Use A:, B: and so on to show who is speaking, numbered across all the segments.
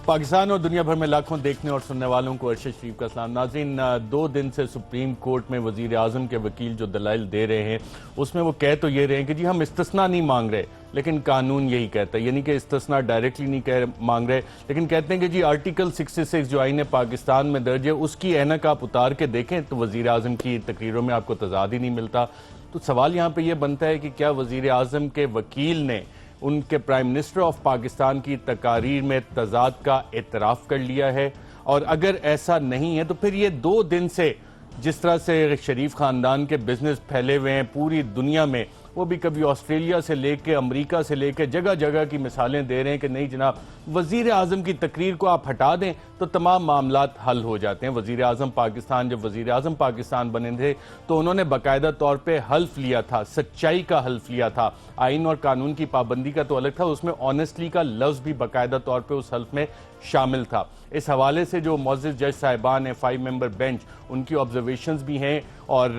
A: पाकिस्तान और दुनिया भर में लाखों देखने और सुनने वालों को अरशद शरीफ का सलाम। नाज़रीन, 2 दिन से सुप्रीम कोर्ट में वज़ीर आज़म के वकील जो दलाइल दे रहे हैं उसमें वो कह तो ये रहे हैं कि जी हम इस्तिस्ना नहीं मांग रहे, लेकिन कानून यही कहता है, यानी कि इस्तिस्ना डायरेक्टली नहीं मांग रहे, लेकिन कहते हैं कि जी आर्टिकल 66 जो आईन पाकिस्तान में दर्ज है उसकी ऐनक आप उतार के देखें तो वज़ीर आज़म की तकरीरों में आपको तज़ाद ही नहीं मिलता। तो सवाल यहाँ पर यह बनता है कि क्या वज़ीर आज़म के वकील ने उनके प्राइम मिनिस्टर ऑफ पाकिस्तान की तकारीर में तजाद का एतराफ़ कर लिया है? और अगर ऐसा नहीं है तो फिर ये 2 दिन से जिस तरह से शरीफ ख़ानदान के बिजनेस फैले हुए हैं पूरी दुनिया में, वो भी कभी ऑस्ट्रेलिया से लेके अमेरिका से लेके जगह जगह की मिसालें दे रहे हैं कि नहीं जनाब, वज़ीर आज़म की तकरीर को आप हटा दें तो तमाम मामलात हल हो जाते हैं। वज़ीर आज़म पाकिस्तान जब वज़ीर आज़म पाकिस्तान बने थे तो उन्होंने बाकायदा तौर पे हल्फ लिया था, सच्चाई का हल्फ लिया था। आइन और कानून की पाबंदी का तो अलग था, उसमें ऑनेस्टली का लफ्ज़ भी बाकायदा तौर पर उस हल्फ में शामिल था। इस हवाले से जो मौजूद जज साहिबान हैं 5 मेंबर बेंच, उनकी ऑब्जर्वेशंस भी हैं और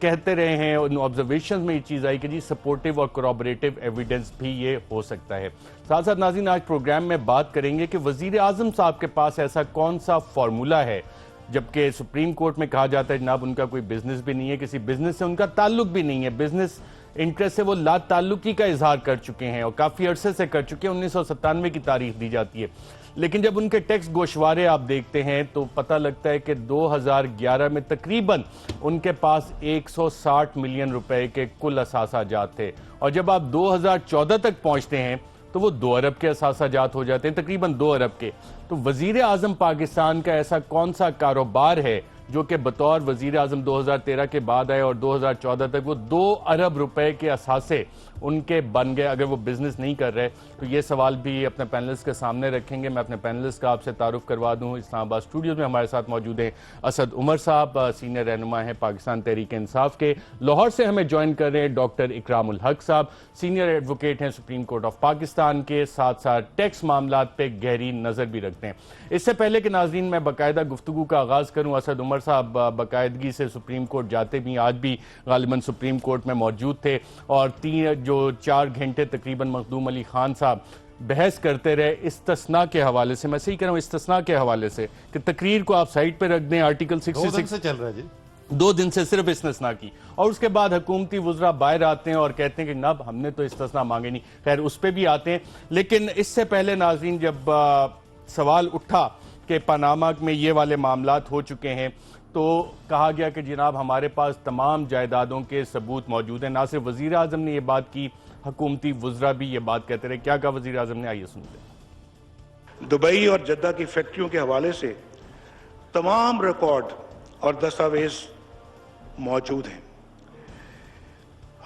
A: कहते रहे हैं उन ऑब्जर्वेशंस में ये चीज़ आई कि जी सपोर्टिव और कोरॉबरेटिव एविडेंस भी ये हो सकता है। साथ साथ नाज़रीन, आज प्रोग्राम में बात करेंगे कि वज़ीर आज़म साहब के पास ऐसा कौन सा फार्मूला है, जबकि सुप्रीम कोर्ट में कहा जाता है जनाब उनका कोई बिजनेस भी नहीं है, किसी बिजनेस से उनका ताल्लुक भी नहीं है, बिजनेस इंटरेस्ट से वो ला ताल्लुकी का इजहार कर चुके हैं और काफ़ी अरसे से कर चुके हैं, 1997 की तारीख दी जाती है। लेकिन जब उनके टैक्स गोशवारे आप देखते हैं तो पता लगता है कि 2011 में तकरीबन उनके पास 160 मिलियन रुपए के कुल असासाजात थे और जब आप 2014 तक पहुंचते हैं तो वो 2 अरब के असासाजात हो जाते हैं, तकरीबन 2 अरब के। तो वजीर आजम पाकिस्तान का ऐसा कौन सा कारोबार है जो कि बतौर वजीर आजम 2013 के बाद आए और 2014 तक वो 2 अरब रुपए के असासे उनके बन गए? अगर वो बिजनेस नहीं कर रहे तो ये सवाल भी अपने पैनलिस्ट के सामने रखेंगे। मैं अपने पैनलिस्ट का आपसे तारुफ करवा दूं। इस्लामाबाद स्टूडियो में हमारे साथ मौजूद हैं असद उमर साहब, सीनियर रहनुमा हैं पाकिस्तान तहरीक इंसाफ के। लाहौर से हमें ज्वाइन कर रहे हैं डॉक्टर इकरामुल हक साहब, सीनियर एडवोकेट हैं सुप्रीम कोर्ट ऑफ पाकिस्तान के, साथ साथ टैक्स मामला पे गहरी नजर भी रखते हैं। इससे पहले कि नाज़रीन मैं बाकायदा गुफ्तगू का आगाज करूं, असद उमर साहब बाकायदगी से सुप्रीम कोर्ट जाते भी, आज भी गालिबन सुप्रीम कोर्ट में मौजूद थे और 4 घंटे तकरीबन मखदूम अली खान साहब बहस करते रहे इस्तिस्ना के हवाले से। मैं सही कह रहा हूं, इस्तिस्ना के हवाले से कि तकरीर को आप साइड पे रख दें, आर्टिकल 66
B: से चल रहा है जी,
A: 2 दिन से सिर्फ इस्तिस्ना की, और उसके बाद हुकूमती वुज़रा बाहर आते हैं और कहते हैं कि नब हमने तो इस्तिस्ना मांगे नहीं। खैर उस पर भी आते हैं, लेकिन इससे पहले नाज़रीन जब सवाल उठा कि पनामा में ये वाले मामलात हो चुके हैं तो कहा गया कि जनाब हमारे पास तमाम जायदादों के सबूत मौजूद हैं। ना सिर्फ वज़ीर आज़म ने ये बात की, हुकूमती वुज़रा भी ये बात कहते रहे। क्या कहा वज़ीर आज़म ने, आइए सुनते हैं।
C: दुबई और जद्दा की फैक्ट्रियों के हवाले से तमाम रिकॉर्ड और दस्तावेज मौजूद हैं।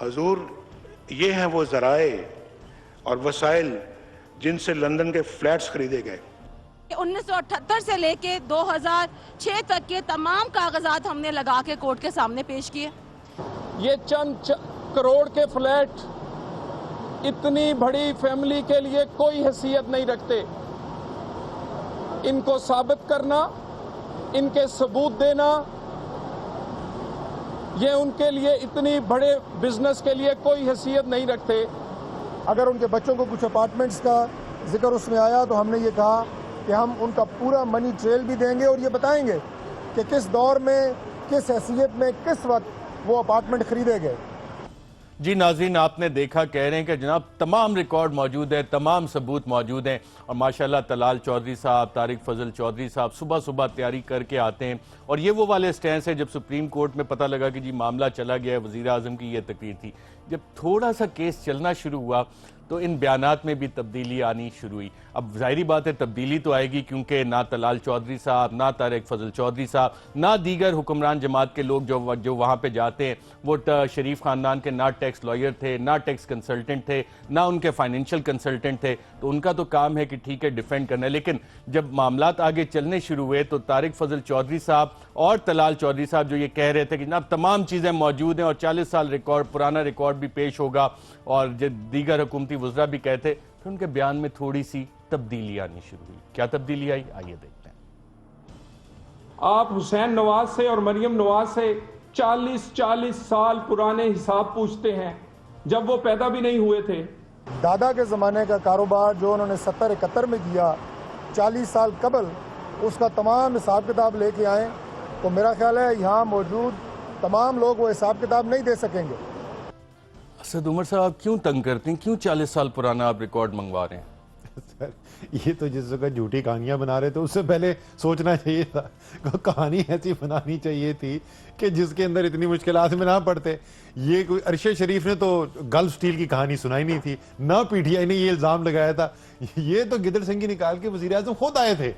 C: हजूर, ये हैं वो ज़राए और वसाइल जिनसे लंदन के फ्लैट्स खरीदे गए।
D: 1978 से लेके 2006 तक के तमाम कागजात हमने लगा के कोर्ट के सामने पेश किए।
E: ये चंद करोड़ के फ्लैट इतनी बड़ी फैमिली के लिए कोई हैसियत नहीं रखते। इनको साबित करना, इनके सबूत देना, ये उनके लिए इतनी बड़े बिजनेस के लिए कोई हैसियत नहीं रखते।
F: अगर उनके बच्चों को कुछ अपार्टमेंट्स का जिक्र उसमें आया तो हमने ये कहा कि हम उनका पूरा मनी ट्रेल भी देंगे और ये बताएंगे कि किस दौर में, किस हैसियत में, किस वक्त वो अपार्टमेंट खरीदे गए।
A: जी नाज़रीन, आपने देखा, कह रहे हैं कि जनाब तमाम रिकॉर्ड मौजूद है, तमाम सबूत मौजूद हैं और माशाल्लाह तलाल चौधरी साहब, तारिक फजल चौधरी साहब सुबह सुबह तैयारी करके आते हैं और ये वो वाले स्टैंड है जब सुप्रीम कोर्ट में पता लगा कि जी मामला चला गया है, वज़ीर आज़म की ये तकरीर थी। जब थोड़ा सा केस चलना शुरू हुआ तो इन बयानात में भी तब्दीली आनी शुरू हुई। अब जाहिर बात है तब्दीली तो आएगी क्योंकि ना तलाल चौधरी साहब, ना तारिक फजल चौधरी साहब, ना दीगर हुक्मरान जमात के लोग जो वहाँ पे जाते हैं वो शरीफ ख़ानदान के ना टैक्स लॉयर थे, ना टैक्स कंसल्टेंट थे, ना उनके फाइनेंशियल कंसल्टेंट थे। तो उनका तो काम है कि ठीक है डिफेंड करना है, लेकिन जब मामलात आगे चलने शुरू हुए तो तारिक फजल चौधरी साहब और तलाल चौधरी साहब जो ये कह रहे थे कि जनाब तमाम चीज़ें मौजूद हैं और 40 साल रिकॉर्ड, पुराना रिकॉर्ड भी पेश होगा, और जो दीगर हुकूमती वुज़रा भी कहते, फिर उनके बयान में थोड़ी सी तब्दीली आनी शुरू हुई। क्या तब्दीली आई, आइए देखते हैं।
E: आप हुसैन नवाज से और मरियम नवाज से 40 साल पुराने हिसाब पूछते हैं, जब वो पैदा भी नहीं हुए थे।
F: दादा के ज़माने का कारोबार जो उन्होंने 70-71 में किया 40 साल कबल उसका तमाम हिसाब किताब लेके आएँ तो मेरा ख्याल है यहाँ मौजूद तमाम लोग वो हिसाब किताब नहीं दे सकेंगे।
A: असद उमर साहब, आप क्यों तंग करते हैं? क्यों 40 साल पुराना आप रिकॉर्ड मंगवा रहे हैं?
B: सर, ये तो जिस वक्त झूठी कहानियां बना रहे थे उससे पहले सोचना चाहिए था, कहानी ऐसी बनानी चाहिए थी कि जिसके अंदर इतनी मुश्किलात में ना पड़ते। ये कोई अरशद शरीफ ने तो गल्फ स्टील की कहानी सुनाई नहीं थी, ना पीटीआई ने ये इल्ज़ाम लगाया था। ये तो गिदड़ सिंह निकाल के वज़ीर आज़म खुद आए थे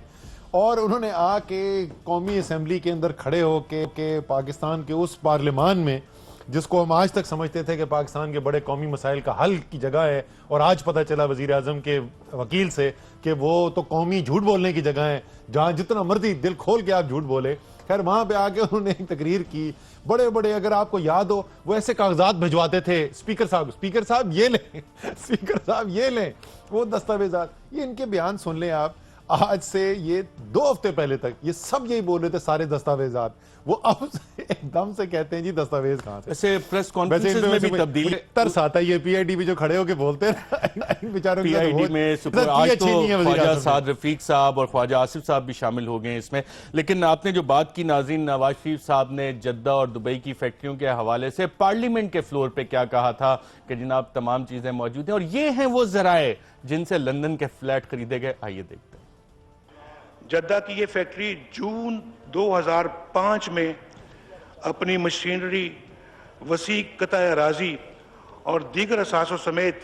B: और उन्होंने आके कौमी असम्बली के अंदर खड़े होके पाकिस्तान के उस पार्लियामान में, जिसको हम आज तक समझते थे कि पाकिस्तान के बड़े कौमी मसाइल का हल की जगह है, और आज पता चला वज़ीर आज़म के वकील से कि वो तो कौमी झूठ बोलने की जगह है, जहाँ जितना मर्जी दिल खोल के आप झूठ बोले। खैर वहाँ पे आके उन्होंने एक तकरीर की, बड़े बड़े, अगर आपको याद हो, वो ऐसे कागजात भिजवाते थे स्पीकर साहब ये लें स्पीकर साहब ये लें वो दस्तावेजात। ये इनके बयान सुन लें आप, आज से ये 2 हफ्ते पहले तक ये सब यही बोल रहे थे, सारे दस्तावेजात। वो अब एकदम से कहते हैं जी दस्तावेज कहाँ से।
A: ऐसे प्रेस कॉन्फ्रेंस में भी तब्दीली
B: तरस आता है। ये पीआईडी भी जो खड़े होके बोलते हैं बेचारों,
A: पीआईडी में आज तो ख्वाजा साद रफीक साहब और ख्वाजा आसिफ साहब भी शामिल हो गए हैं इसमें। लेकिन आपने जो बात की नाज़रीन, नवाज शरीफ साहब ने जद्दा और दुबई की फैक्ट्रियों के हवाले से पार्लियामेंट के फ्लोर पे क्या कहा था कि जनाब तमाम चीजें मौजूद हैं और ये हैं वो जराए जिनसे लंदन के फ्लैट खरीदे गए। आइए देखते हैं।
C: जद्दा की ये फैक्ट्री जून 2005 में अपनी मशीनरी, वसी कता अराजी और दीगर असासों समेत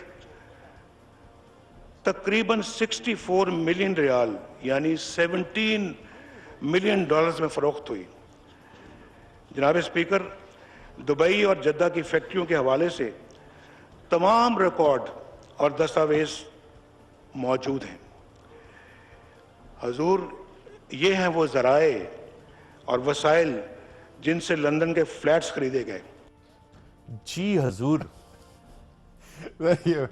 C: तकरीबन 64 मिलियन रियाल यानी 17 मिलियन डॉलर्स में फरोख्त हुई। जनाब स्पीकर, दुबई और जद्दा की फैक्ट्रियों के हवाले से तमाम रिकॉर्ड और दस्तावेज मौजूद हैं। हजूर, ये हैं वो ज़राए और वसाइल जिनसे लंदन के फ्लैट्स खरीदे गए।
B: जी हजूर, ये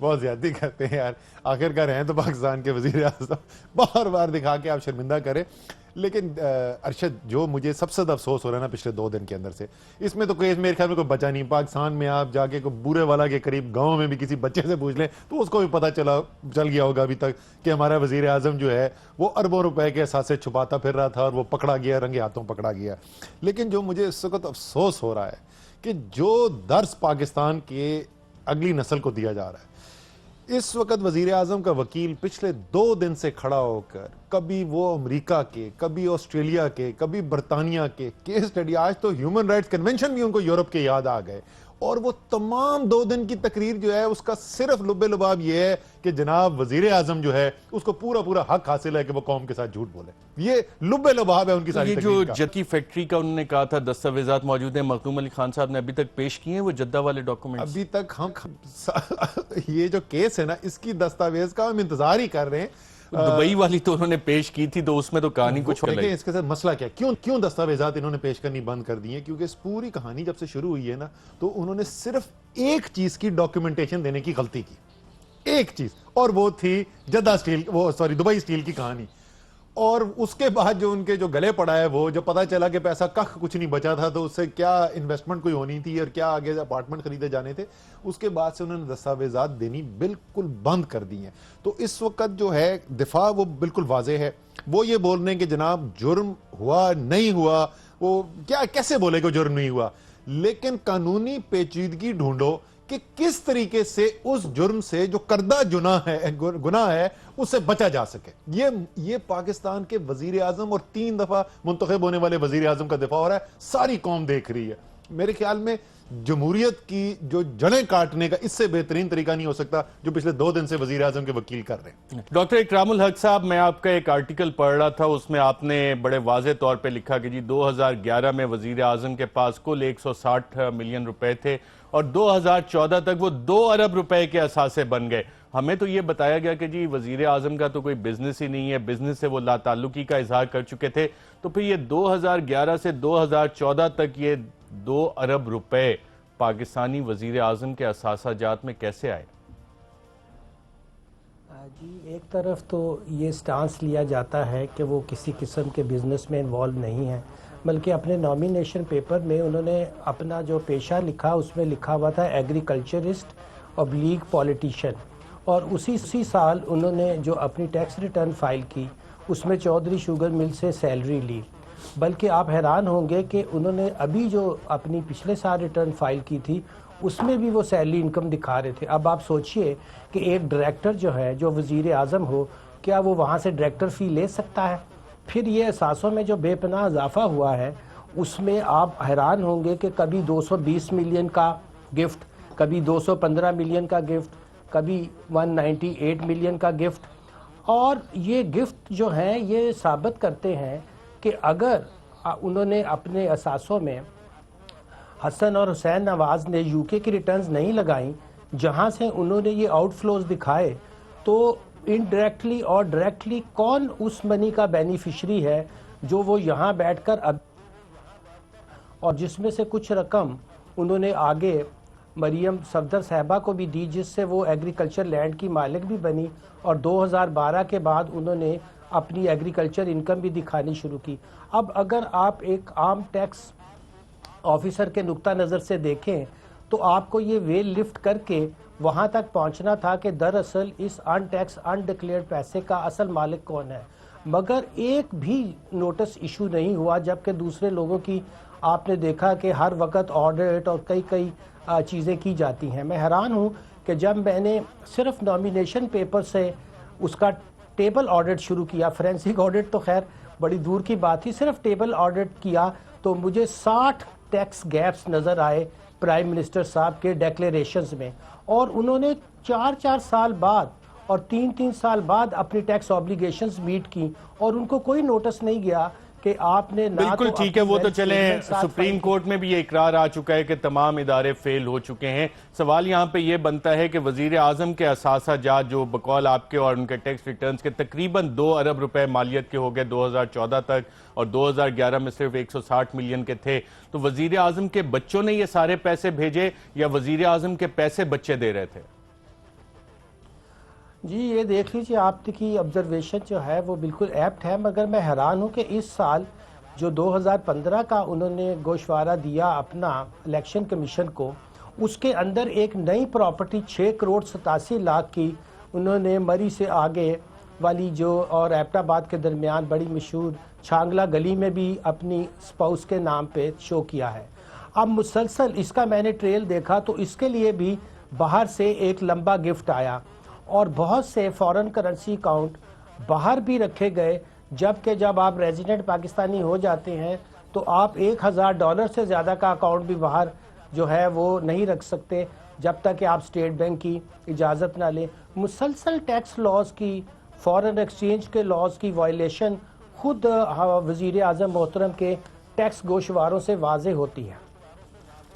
B: बहुत ज्यादा करते हैं यार। आखिरकार हैं तो पाकिस्तान के वजीर आज़म, बार बार दिखा के आप शर्मिंदा करें। लेकिन अरशद, जो मुझे सबसे ज्यादा अफसोस हो रहा है ना पिछले 2 दिन के अंदर से, इसमें तो कोई मेरे ख्याल में कोई बचा नहीं। पाकिस्तान में आप जाके कोई बूरे वाला के करीब गांव में भी किसी बच्चे से पूछ लें तो उसको भी पता चल गया होगा अभी तक कि हमारा वजीर आज़म जो है वो अरबों रुपए के असासे छुपाता फिर रहा था और वो पकड़ा गया, रंगे हाथों पकड़ा गया। लेकिन जो मुझे इस वक्त अफसोस हो रहा है कि जो दर्स पाकिस्तान के अगली नस्ल को दिया जा रहा है, इस वक्त वजीर आज़म का वकील पिछले 2 दिन से खड़ा होकर कभी वो अमेरिका के, कभी ऑस्ट्रेलिया के, कभी बरतानिया के केस स्टडी, आज तो ह्यूमन राइट्स कन्वेंशन भी उनको यूरोप के याद आ गए, और वो तमाम 2 दिन की तकरीर जो है उसका सिर्फ लुब्बे लुबाब ये है कि जनाब वजीर आज़म जो है उसको पूरा पूरा हक हासिल है कि वो कौम के साथ झूठ बोले। ये लुब्बे लुबाब है उनकी सारी।
A: ये जो जद्दा फैक्ट्री का उन्होंने कहा था दस्तावेजात मौजूद हैं, मखदूम अली खान साहब ने अभी तक पेश किए हैं वो जद्दा वाले डॉक्यूमेंट्स?
B: अभी तक हम ये जो केस है ना, इसकी दस्तावेज का हम इंतजार ही कर रहे हैं।
A: दुबई वाली तो उन्होंने पेश की थी, तो उसमें तो कहानी कुछ अलग है।
B: इसके साथ मसला क्या, क्यों दस्तावेजात इन्होंने पेश करनी बंद कर दी है? क्योंकि इस पूरी कहानी जब से शुरू हुई है ना, तो उन्होंने सिर्फ एक चीज की डॉक्यूमेंटेशन देने की गलती की, एक चीज, और वो थी दुबई स्टील की कहानी। और उसके बाद जो उनके जो गले पड़ा है, वो जब पता चला कि पैसा कख कुछ नहीं बचा था, तो उससे क्या इन्वेस्टमेंट कोई होनी थी और क्या आगे अपार्टमेंट खरीदे जाने थे, उसके बाद से उन्होंने दस्तावेजात देनी बिल्कुल बंद कर दी हैं। तो इस वक्त जो है दिफा वो बिल्कुल वाजे है। वो ये बोल रहे हैं कि जनाब जुर्म हुआ नहीं हुआ, वो क्या कैसे बोले कि जुर्म नहीं हुआ, लेकिन कानूनी पेचीदगी ढूंढो कि किस तरीके से उस जुर्म से जो करदा गुनाह है उससे बचा जा सके। ये पाकिस्तान के वजीर आजम और 3 दफा मुंतखब होने वाले वजीर आजम का दिफा हो रहा है, सारी कौम देख रही है। मेरे ख्याल में जमहूरियत की जो जड़ें काटने का इससे बेहतरीन तरीका नहीं हो सकता जो पिछले 2 दिन से वजीर आजम के वकील कर रहे हैं।
A: डॉक्टर इकरामुल हक साहब, मैं आपका एक आर्टिकल पढ़ रहा था, उसमें आपने बड़े वाज़े तौर पे लिखा कि जी 2011 में वजीर आजम के पास कुल 160 मिलियन रुपए थे और 2014 तक वो 2 अरब रुपए के असासे बन गए। हमें तो ये बताया गया कि जी वजीर आजम का तो कोई बिजनेस ही नहीं है, बिजनेस से वो लाताल्लुकी का इजहार कर चुके थे। तो फिर ये 2011 से 2014 तक ये 2 अरब रुपए पाकिस्तानी वजीर आजम के असासाजात में कैसे आए?
G: जी, एक तरफ तो ये स्टांस लिया जाता है कि वो किसी किस्म के बिजनेस में इन्वॉल्व नहीं है, बल्कि अपने नॉमिनेशन पेपर में उन्होंने अपना जो पेशा लिखा उसमें लिखा हुआ था एग्रीकल्चरिस्ट ऑब्लिक पॉलिटिशियन, और उसी साल उन्होंने जो अपनी टैक्स रिटर्न फाइल की उसमें चौधरी शुगर मिल से सैलरी ली। बल्कि आप हैरान होंगे कि उन्होंने अभी जो अपनी पिछले साल रिटर्न फाइल की थी उसमें भी वो सैलरी इनकम दिखा रहे थे। अब आप सोचिए कि एक डायरेक्टर जो है, जो वज़ीर आज़म हो, क्या वो वहाँ से डायरेक्टर फ़ी ले सकता है? फिर ये असासों में जो बेपनाह इजाफा हुआ है उसमें आप हैरान होंगे कि कभी 220 मिलियन का गिफ्ट, कभी 215 मिलियन का गिफ्ट, कभी 198 मिलियन का गिफ्ट। और ये गिफ्ट जो हैं ये साबित करते हैं कि अगर उन्होंने अपने असासों में हसन और हुसैन नवाज़ ने यूके की रिटर्न्स नहीं लगाई, जहां से उन्होंने ये आउटफ्लोज दिखाए, तो इनडायरेक्टली और डायरेक्टली कौन उस मनी का बेनिफिशरी है जो वो यहाँ बैठकर अब, और जिसमें से कुछ रकम उन्होंने आगे मरियम सफदर साहबा को भी दी, जिससे वो एग्रीकल्चर लैंड की मालिक भी बनी, और 2012 के बाद उन्होंने अपनी एग्रीकल्चर इनकम भी दिखानी शुरू की। अब अगर आप एक आम टैक्स ऑफिसर के नुक्ता नज़र से देखें तो आपको ये वेल लिफ्ट करके वहाँ तक पहुँचना था कि दरअसल इस अनटैक्स अनडिक्लेयर्ड पैसे का असल मालिक कौन है, मगर एक भी नोटिस इशू नहीं हुआ। जबकि दूसरे लोगों की आपने देखा कि हर वक्त ऑडिट और कई चीज़ें की जाती हैं। मैं हैरान हूँ कि जब मैंने सिर्फ नॉमिनेशन पेपर से उसका टेबल ऑडिट शुरू किया, फोरेंसिक ऑडिट तो खैर बड़ी दूर की बात थी, सिर्फ टेबल ऑडिट किया तो मुझे 60 टैक्स गैप्स नज़र आए प्राइम मिनिस्टर साहब के डेक्लेरेशंस में। और उन्होंने 4-4 साल बाद और 3-3 साल बाद अपनी टैक्स ऑब्लिगेशंस मीट की और उनको कोई नोटिस नहीं गया कि आपने ना।
A: बिल्कुल ठीक है, वो तो चले, सुप्रीम कोर्ट में भी ये इकरार आ चुका है कि तमाम इदारे फेल हो चुके हैं। सवाल यहाँ पे ये बनता है कि वजीर आजम के असासाजात जो बकौल आपके और उनके टैक्स रिटर्न्स के तकरीबन 2 अरब रुपए मालियत के हो गए 2014 तक, और 2011 में सिर्फ 160 मिलियन के थे, तो वजीर आजम के बच्चों ने ये सारे पैसे भेजे या वजीर आजम के पैसे बच्चे दे रहे थे?
G: जी ये देख लीजिए, आपकी ऑब्जर्वेशन जो है वो बिल्कुल एप्ट है, मगर मैं हैरान हूँ कि इस साल जो 2015 का उन्होंने गोशवारा दिया अपना इलेक्शन कमीशन को, उसके अंदर एक नई प्रॉपर्टी 6 करोड़ 87 लाख की उन्होंने मरी से आगे वाली जो और एबटाबाद के दरमियान बड़ी मशहूर छांगला गली में भी अपनी स्पाउस के नाम पे शो किया है। अब मुसलसल इसका मैंने ट्रेल देखा तो इसके लिए भी बाहर से एक लंबा गिफ्ट आया और बहुत से फॉरेन करेंसी अकाउंट बाहर भी रखे गए, जबकि जब आप रेजिडेंट पाकिस्तानी हो जाते हैं तो आप $1000 से ज़्यादा का अकाउंट भी बाहर जो है वो नहीं रख सकते जब तक कि आप स्टेट बैंक की इजाज़त ना लें। मुसलसल टैक्स लॉज की, फॉरेन एक्सचेंज के लॉज की वायलेशन खुद वज़ीर आज़म मोहतरम के टैक्स गोशवारों से वाज़े होती है।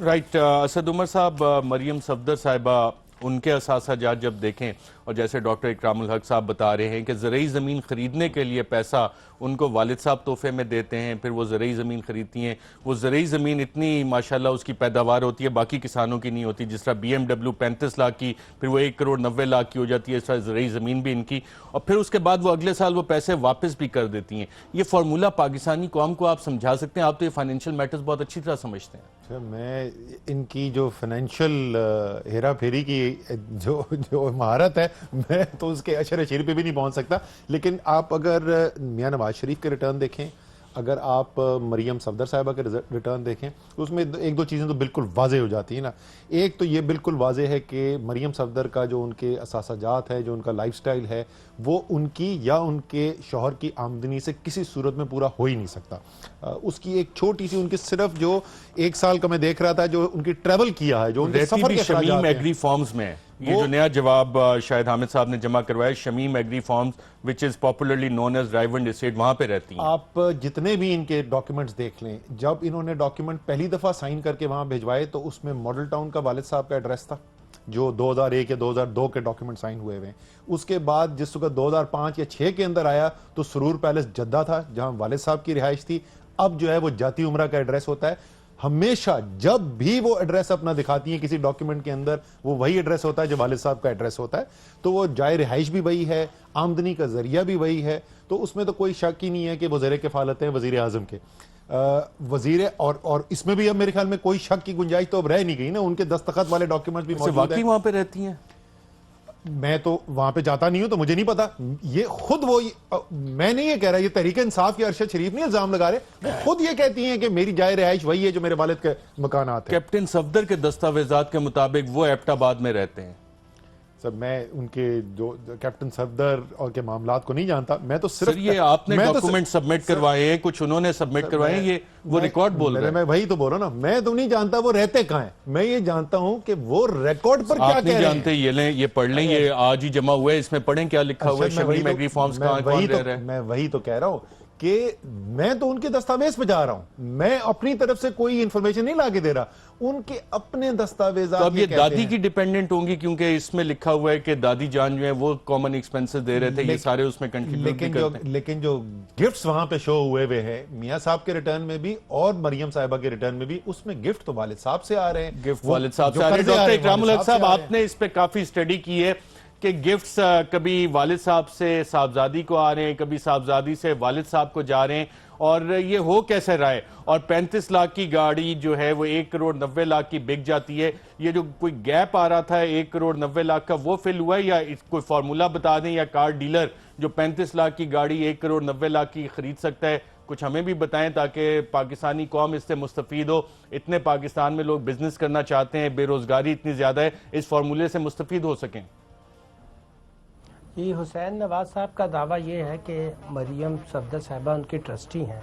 A: राइट, असद उमर साहब, मरियम सफदर साहिबा, उनके असासाजात जब देखें और जैसे डॉक्टर इकरामुल हक साहब बता रहे हैं कि ज़रूरी ज़मीन ख़रीदने के लिए पैसा उनको वालिद साहब तोहफे में देते हैं, फिर वो ज़रूरी ज़मीन ख़रीदती हैं। वो ज़रूरी ज़मीन इतनी माशाल्लाह उसकी पैदावार होती है, बाकी किसानों की नहीं होती। जिस तरह BMW 35 लाख की, फिर वो 1 करोड़ 90 लाख की हो जाती है, इस तरह ज़रूरी ज़मीन भी इनकी, और फिर उसके बाद वो अगले साल वो पैसे वापस भी कर देती हैं। ये फार्मूला पाकिस्तानी कौम को आप समझा सकते हैं? आप तो ये फाइनेंशियल मैटर्स बहुत अच्छी तरह समझते हैं।
B: अच्छा, मैं इनकी जो फाइनेंशियल हेरा फेरी की जो महारत है, मैं तो उसके अशर शरीफ पे भी नहीं पहुंच सकता। लेकिन आप अगर मियां नवाज शरीफ के रिटर्न देखें, अगर आप मरियम सफदर साहिबा के रिटर्न देखें, तो उसमें एक दो चीज़ें तो बिल्कुल वाजे हो जाती हैं ना। एक तो ये बिल्कुल वाजे है कि मरियम सफदर का जो उनके असासाजात है, जो उनका लाइफस्टाइल है, वो उनकी या उनके शौहर की आमदनी से किसी सूरत में पूरा हो ही नहीं सकता। उसकी एक छोटी सी उनकी सिर्फ जो 1 साल का मैं देख रहा था, जो उनकी ट्रेवल किया है, जो उनके सफर के
A: शमीम एग्री फॉर्म्स में, ये जो नया जवाब शायद हामिद साहब ने जमा करवाया, Shamim agri farms which is popularly known as Raiwind estate, वहां पे रहती हैं।
B: आप जितने भी इनके डॉक्यूमेंट्स देख लें, जब इन्होंने डॉक्यूमेंट पहली दफा साइन करके वहां भिजवाए तो उसमें मॉडल टाउन का वालिद साहब का एड्रेस था, जो 2001 या 2002 के डॉक्यूमेंट साइन हुए हुए हैं। उसके बाद जिस वक्त 2005 या 6 के अंदर आया तो सुरूर पैलेस जद्दा था, जहां वालिद साहब की रिहाइश थी। अब जो है वो जाती उमरा का एड्रेस होता है। हमेशा जब भी वो एड्रेस अपना दिखाती हैं किसी डॉक्यूमेंट के अंदर, वो वही एड्रेस होता है जो वालिद साहब का एड्रेस होता है। तो वो जाए रिहाइश भी वही है, आमदनी का जरिया भी वही है, तो उसमें तो कोई शक ही नहीं है कि वो ज़ेर किफ़ालत हैं वज़ीर आज़म के वजीर। और इसमें भी अब मेरे ख्याल में कोई शक की गुंजाइश तो अब रह नहीं गई ना, उनके दस्तखत वाले डॉक्यूमेंट भी मौजूद हैं।
A: वहाँ पे रहती हैं
B: मैं तो वहां पे जाता नहीं हूं तो मुझे नहीं पता। ये खुद मैं नहीं ये कह रहा, ये तहरीक इंसाफ की अरशद शरीफ नहीं इल्जाम लगा रहे, वो खुद ये कहती हैं कि मेरी जाए रिहाइश वही है जो मेरे वालिद के मकानात है।
A: कैप्टन सफदर के दस्तावेजात के मुताबिक वो एबटाबाद में रहते हैं।
B: सर मैं उनके जो कैप्टन सफदर और के मामलात को नहीं जानता, मैं तो सिर्फ
A: सर ये आपने
B: मैं तो
A: डॉक्यूमेंट सबमिट करवाए हैं, कुछ उन्होंने सबमिट करवाए हैं, ये वो रिकॉर्ड बोल रहे हैं।
B: मैं वही तो बोल रहा हूं ना, मैं तो नहीं जानता वो रहते कहां हैं, मैं ये जानता हूं कि वो रिकॉर्ड पर क्या
A: आप
B: कह
A: नहीं
B: रहे
A: जानते,
B: हैं।
A: ये लें, ये पढ़ लें, ये आज ही जमा हुआ है, इसमें पढ़ें क्या लिखा हुआ है, शमीम एग्री फार्म्स कहां कौन रह रहा है।
B: मैं वही तो कह रहा हूं कि मैं तो उनके दस्तावेज पे जा रहा हूं, मैं अपनी तरफ से कोई इंफॉर्मेशन नहीं लाके दे रहा, उनके अपने दस्तावेजात।
A: तो अब ये दादी की डिपेंडेंट होंगी, क्योंकि इसमें लिखा हुआ है कि दादी जान जो है वो कॉमन एक्सपेंसेस दे रहे थे, ये सारे उसमें कंट्रीब्यूट भी करते हैं।
B: लेकिन जो गिफ्ट्स वहां पे शो हुए हैं मियां साहब के रिटर्न में भी और मरियम साहिबा के रिटर्न में भी, उसमें गिफ्ट तो वालिद साहब से आ रहे हैं।
A: गिफ्ट वालिद साहब से आ रहे हैं। डॉक्टर इकरामुल हक साहब, आपने इस पे काफी स्टडी की है कि गिफ्ट्स कभी वालिद साहब से साहबजादी को आ रहे हैं, कभी साहबजादी से वालिद साहब को जा रहे हैं, और ये हो कैसे रहा है। और 35 लाख की गाड़ी जो है वो 1 करोड़ 90 लाख की बिक जाती है। ये जो कोई गैप आ रहा था 1 करोड़ 90 लाख का, वो फिल हुआ है, या कोई फार्मूला बता दें, या कार डीलर जो 35 लाख की गाड़ी 1 करोड़ 90 लाख की खरीद सकता है, कुछ हमें भी बताएं ताकि पाकिस्तानी कौम इससे मुस्तफीद हो। इतने पाकिस्तान में लोग बिजनेस करना चाहते हैं, बेरोजगारी इतनी ज्यादा है, इस फार्मूले से मुस्तफीद हो सकें।
G: ये हुसैन नवाज साहब का दावा ये है कि मरियम सफदर साहिबा उनकी ट्रस्टी हैं,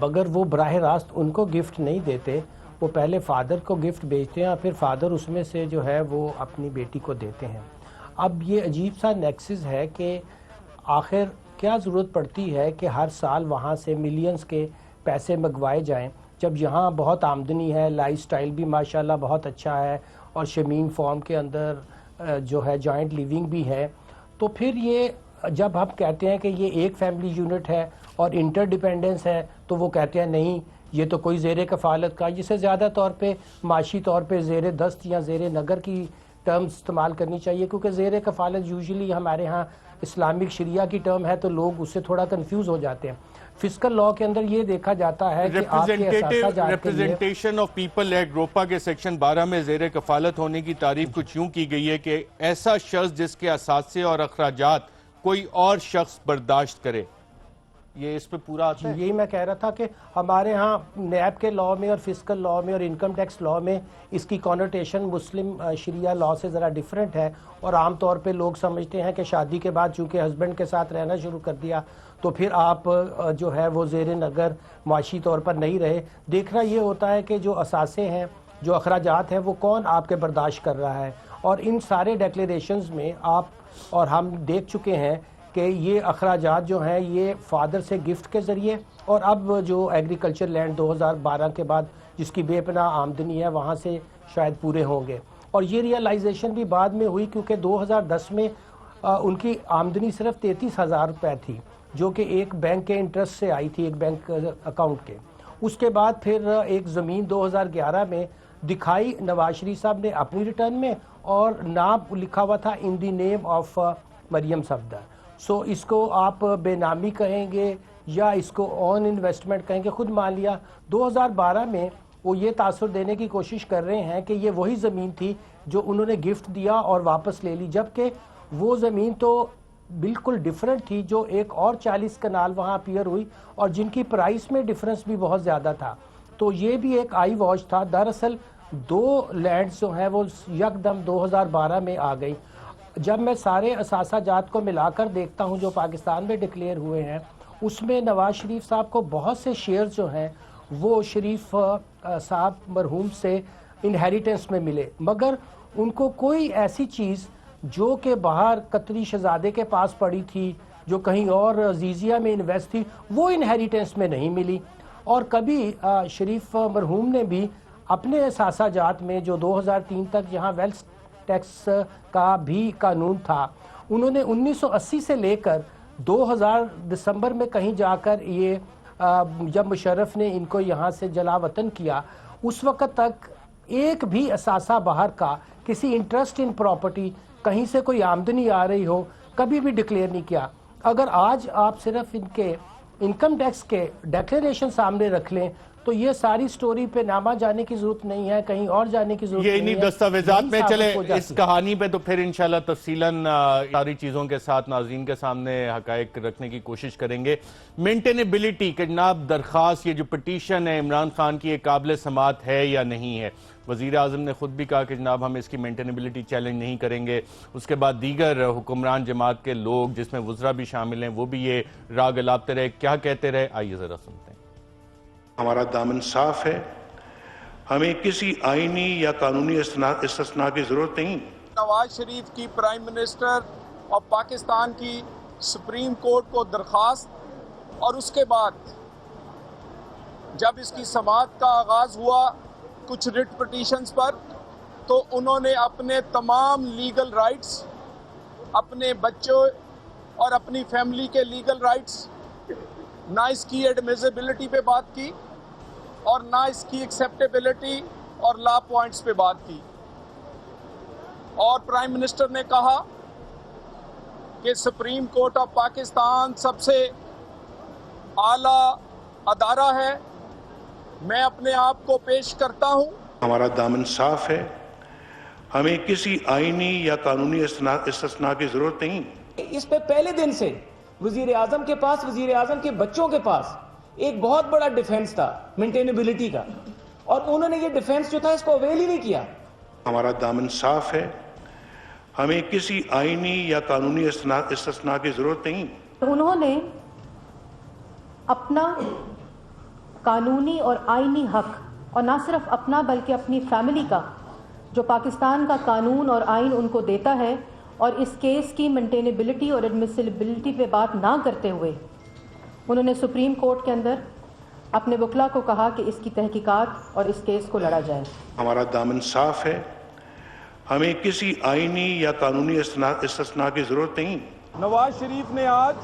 G: मगर वो बराह रास्त उनको गिफ्ट नहीं देते, वो पहले फादर को गिफ्ट भेजते हैं और फिर फादर उसमें से जो है वो अपनी बेटी को देते हैं। अब ये अजीब सा नेक्सस है कि आखिर क्या ज़रूरत पड़ती है कि हर साल वहाँ से मिलियंस के पैसे मंगवाए जाएं, जब यहाँ बहुत आमदनी है, लाइफस्टाइल भी माशाल्लाह बहुत अच्छा है, और शमीम फॉर्म के अंदर जो है जॉइंट लिविंग भी है। तो फिर ये जब हम कहते हैं कि ये एक फैमिली यूनिट है और इंटरडिपेंडेंस है, तो वो कहते हैं नहीं, ये तो कोई ज़ेर कफ़ालत का, जिसे ज़्यादा तौर पे माशी तौर पे ज़ेर दस्त या ज़ेर नगर की टर्म इस्तेमाल करनी चाहिए, क्योंकि ज़ेर कफ़ालत यूजुअली हमारे यहाँ इस्लामिक शरिया की टर्म है, तो लोग उससे थोड़ा कंफ्यूज हो जाते हैं। फिस्कल लॉ के अंदर ये देखा जाता है कि
A: रिप्रेजेंटेशन ऑफ पीपल एक्ट रोपा के सेक्शन 12 में ज़ेर कफालत होने की तारीफ कुछ यूं की गई है कि ऐसा शख्स जिसके असासे और अखराजात कोई और शख्स बर्दाश्त करे। ये इस पे पूरा आता है।
G: यही मैं कह रहा था कि हमारे यहाँ नैब के लॉ में और फिस्कल लॉ में और इनकम टैक्स लॉ में इसकी कॉनोटेशन मुस्लिम शरिया लॉ से ज़रा डिफरेंट है, और आम तौर पे लोग समझते हैं कि शादी के बाद चूँकि हस्बैंड के साथ रहना शुरू कर दिया तो फिर आप जो है वो ज़ेर नगर माशी तौर पर नहीं रहे। देखना ये होता है कि जो असासे हैं, जो अखराजात हैं, वो कौन आपके बर्दाश्त कर रहा है। और इन सारे डिक्लेरेशंस में आप और हम देख चुके हैं कि ये अखराजात जो हैं ये फादर से गिफ्ट के ज़रिए, और अब जो एग्रीकल्चर लैंड 2012 के बाद जिसकी बेपनाह आमदनी है वहाँ से शायद पूरे होंगे। और ये रियलाइजेशन भी बाद में हुई, क्योंकि 2010 में उनकी आमदनी सिर्फ 33,000 रुपये थी, जो कि एक बैंक के इंटरेस्ट से आई थी, एक बैंक अकाउंट के। उसके बाद फिर एक ज़मीन 2011 में दिखाई नवाज शरीफ साहब ने अपनी रिटर्न में, और नाम लिखा हुआ था in the name of Maryam Safdar. So इसको आप बेनामी कहेंगे या इसको ऑन इन्वेस्टमेंट कहेंगे, खुद मान लिया 2012 में वो ये तासुर देने की कोशिश कर रहे हैं कि ये वही ज़मीन थी जो उन्होंने गिफ्ट दिया और वापस ले ली, जबकि वो ज़मीन तो बिल्कुल डिफरेंट थी जो एक और 40 कनाल वहाँ अपीयर हुई, और जिनकी प्राइस में डिफरेंस भी बहुत ज़्यादा था। तो ये भी एक आई वॉच था। दरअसल 2 लैंड्स जो हैं वो यकदम 2012 में आ गई। जब मैं सारे असासाजात को मिलाकर देखता हूँ जो पाकिस्तान में डिक्लेयर हुए हैं, उसमें नवाज शरीफ साहब को बहुत से शेयर्स जो हैं वो शरीफ साहब मरहूम से इनहेरिटेंस में मिले, मगर उनको कोई ऐसी चीज़ जो कि बाहर कतरी शहजादे के पास पड़ी थी, जो कहीं और जीजिया में इन्वेस्ट थी, वो इनहेरिटेंस में नहीं मिली। और कभी शरीफ मरहूम ने भी अपने असासाजात में, जो 2003 तक यहाँ वेल्थ टैक्स का भी कानून था, उन्होंने 1980 से लेकर 2000 दिसंबर में कहीं जाकर ये जब मुशर्रफ ने इनको यहाँ से जलावतन किया, उस वक़्त तक एक भी असासा बाहर का किसी इंटरेस्ट इन प्रॉपर्टी, कहीं से कोई आमदनी आ रही हो, कभी भी डिक्लेयर नहीं किया। अगर आज आप सिर्फ इनके इनकम टैक्स के डिक्लेरेशन सामने रख लें तो ये सारी स्टोरी पे नामा जाने की जरूरत नहीं है, कहीं और जाने की जरूरत
A: ये
G: नहीं
A: इन्हीं
G: है।
A: दस्तावेजात
G: यही
A: में
G: साबित
A: चले
G: हो जाती
A: इस
G: है।
A: कहानी पे तो फिर इंशाल्लाह तफसीलन सारी चीज़ों के साथ नाज़रीन के सामने हकायक रखने की कोशिश करेंगे। मेंटेनेबिलिटी के जनाब दरख्वास्त, ये जो पिटीशन है इमरान खान की, एक काबिल समात है या नहीं है? वज़ीर आज़म ने खुद भी कहा कि जनाब हम इसकी मेंटेनेबिलिटी चैलेंज नहीं करेंगे। उसके बाद दीगर हुक्मरान जमात के लोग जिसमें वज़रा भी शामिल हैं वो भी ये राग अलापते रहे। क्या कहते रहे, आइए ज़रा सुनते हैं।
C: हमारा दामन साफ है, हमें किसी आईनी या कानूनी इस्तिस्ना की जरूरत नहीं।
H: नवाज शरीफ की प्राइम मिनिस्टर और पाकिस्तान की सुप्रीम कोर्ट को दरख्वास्त और उसके बाद जब इसकी समाअत का आगाज़ हुआ कुछ रिट पिटीशंस पर, तो उन्होंने अपने तमाम लीगल राइट्स, अपने बच्चों और अपनी फैमिली के लीगल राइट्स, ना इसकी एडमिसिबिलिटी पे बात की और ना इसकी एक्सेप्टेबिलिटी और लॉ पॉइंट्स पे बात की। और प्राइम मिनिस्टर ने कहा कि सुप्रीम कोर्ट ऑफ पाकिस्तान सबसे आला अदारा है, मैं अपने आप को पेश करता हूं।
C: हमारा दामन साफ है, हमें किसी आईनी या कानूनी इस्तिस्ना की जरूरत नहीं।
I: इस पे पहले दिन से वजीर आजम के पास, वजीर आजम के बच्चों के पास एक बहुत बड़ा डिफेंस था मेंटेनेबिलिटी का, और उन्होंने ये डिफेंस जो था इसको अवेल ही नहीं किया।
C: हमारा दामन साफ है, हमें किसी आईनी या कानूनी इस्तिस्ना की जरूरत नहीं।
J: उन्होंने अपना कानूनी और आईनी हक, और ना सिर्फ अपना बल्कि अपनी फैमिली का, जो पाकिस्तान का कानून और आइन उनको देता है, और इस केस की मेंटेनेबिलिटी और एडमिसिबिलिटी पे बात ना करते हुए उन्होंने सुप्रीम कोर्ट के अंदर अपने वकला को कहा कि इसकी तहकीकात और इस केस को लड़ा जाए।
C: हमारा दामन साफ है, हमें किसी आईनी या कानूनी इस्तिस्ना की जरूरत नहीं।
H: नवाज शरीफ ने आज